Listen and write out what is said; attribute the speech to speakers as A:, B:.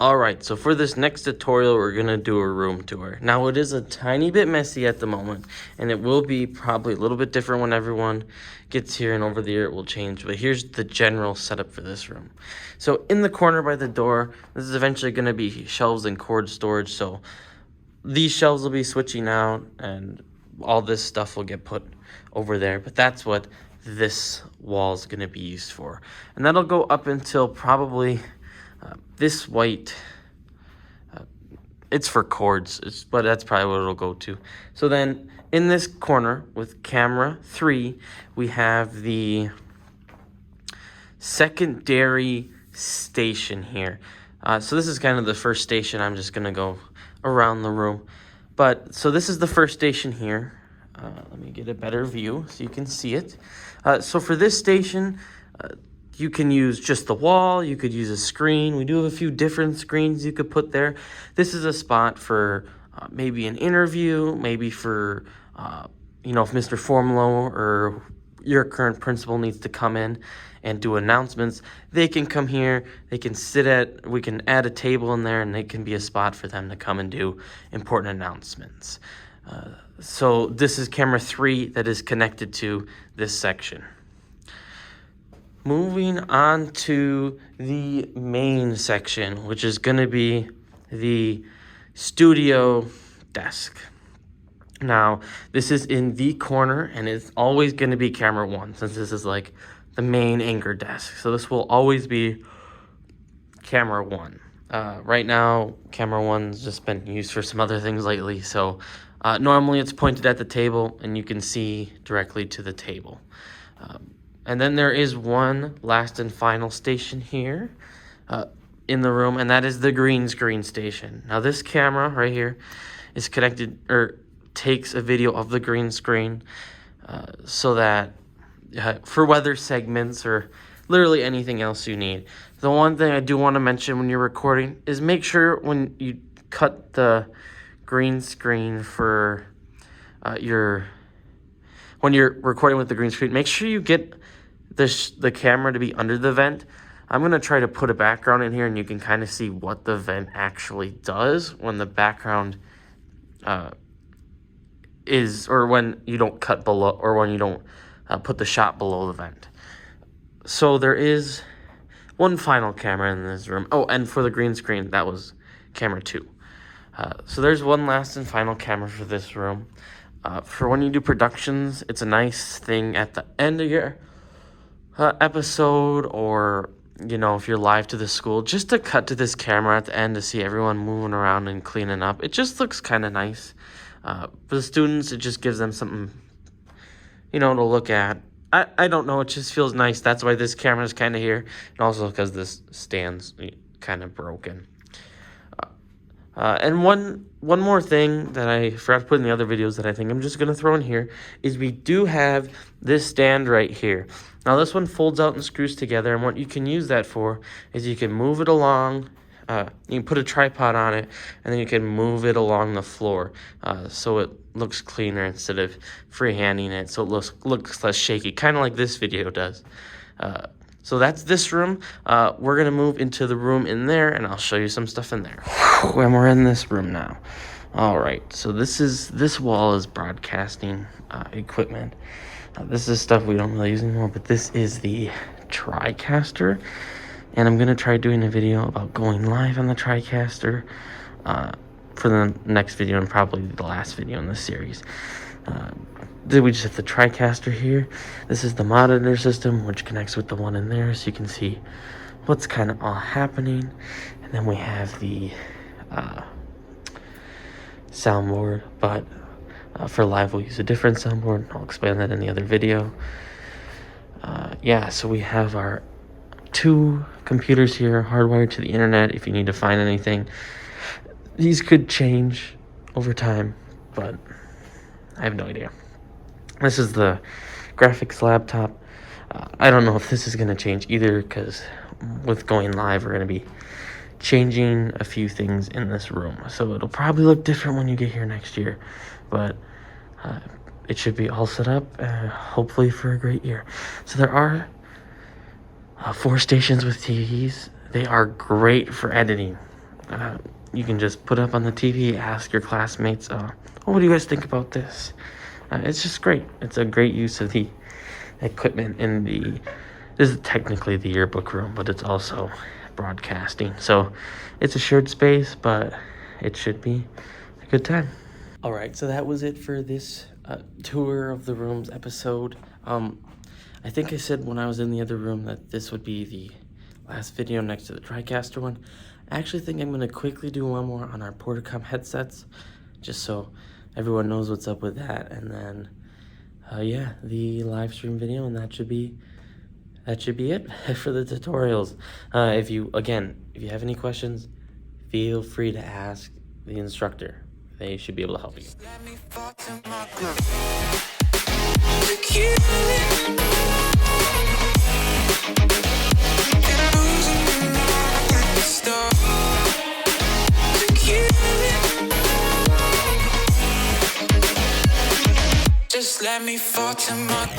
A: Alright, so for this next tutorial, we're going to do a room tour. Now, it is a tiny bit messy at the moment, and it will be probably a little bit different when everyone gets here, and over the year it will change. But here's the general setup for this room. So in the corner by the door, this is eventually going to be shelves and cord storage, so these shelves will be switching out, and all this stuff will get put over there. But that's what this wall is going to be used for. And that'll go up until probably... this white, it's for cords, but that's probably what it'll go to. So then in this corner with camera 3, we have the secondary station here. So this is kind of the first station. I'm just going to go around the room. But so this is the first station here. Let me get a better view so you can see it. So for this station, you can use just the wall, you could use a screen. We do have a few different screens you could put there. This is a spot for maybe an interview, maybe for, if Mr. Formolo or your current principal needs to come in and do announcements, they can come here, they can we can add a table in there, and it can be a spot for them to come and do important announcements. So this is camera 3 that is connected to this section. Moving on to the main section, which is going to be the studio desk. Now, this is in the corner, and it's always going to be camera 1, since this is like the main anchor desk. So this will always be camera 1. Right now, camera 1's just been used for some other things lately. So normally it's pointed at the table, and you can see directly to the table. And then there is one last and final station here in the room, and that is the green screen station. Now this camera right here is connected, or takes a video of the green screen so that for weather segments or literally anything else you need. The one thing I do want to mention when you're recording is make sure when you cut the green screen for when you're recording with the green screen, make sure you get the camera to be under the vent. I'm going to try to put a background in here, and you can kind of see what the vent actually does when the background or when you don't cut below, or when you don't put the shot below the vent. So there is one final camera in this room. Oh, and for the green screen, that was camera 2. So there's one last and final camera for this room. For when you do productions, it's a nice thing at the end of your episode, or if you're live to the school, just to cut to this camera at the end to see everyone moving around and cleaning up. It just looks kind of nice. For the students, it just gives them something to look at. I don't know, it just feels nice. That's why this camera is kind of here, and also because this stand's kind of broken. And one more thing that I forgot to put in the other videos that I think I'm just going to throw in here is we do have this stand right here. Now this one folds out and screws together, and what you can use that for is you can move it along. You can put a tripod on it, and then you can move it along the floor so it looks cleaner instead of freehanding it, so it looks less shaky, kind of like this video does. So that's this room. We're going to move into the room in there, and I'll show you some stuff in there. And we're in this room now. All right, so this wall is broadcasting equipment. This is stuff we don't really use anymore, but this is the TriCaster, and I'm going to try doing a video about going live on the TriCaster for the next video, and probably the last video in this series. We just have the TriCaster here. This is the monitor system, which connects with the one in there, so you can see what's kind of all happening. And then we have the soundboard, but for live we'll use a different soundboard. I'll explain that in the other video. So we have our 2 computers here hardwired to the internet if you need to find anything. These could change over time, but I have no idea. This is the graphics laptop. I don't know if this is going to change either, because with going live, we're going to be changing a few things in this room. So it'll probably look different when you get here next year, but it should be all set up, hopefully for a great year. So there are 4 stations with TVs. They are great for editing. You can just put up on the TV, ask your classmates, oh, what do you guys think about this? It's just great. It's a great use of the equipment in the, this is technically the yearbook room, but it's also broadcasting. So it's a shared space, but it should be a good time. All right, so that was it for this tour of the rooms episode. I think I said when I was in the other room that this would be the last video next to the TriCaster one. I actually think I'm going to quickly do one more on our Portacom headsets, just so everyone knows what's up with that. And then, yeah, the live stream video, and that should be it for the tutorials. If you have any questions, feel free to ask the instructor. They should be able to help you. Just let me fall to my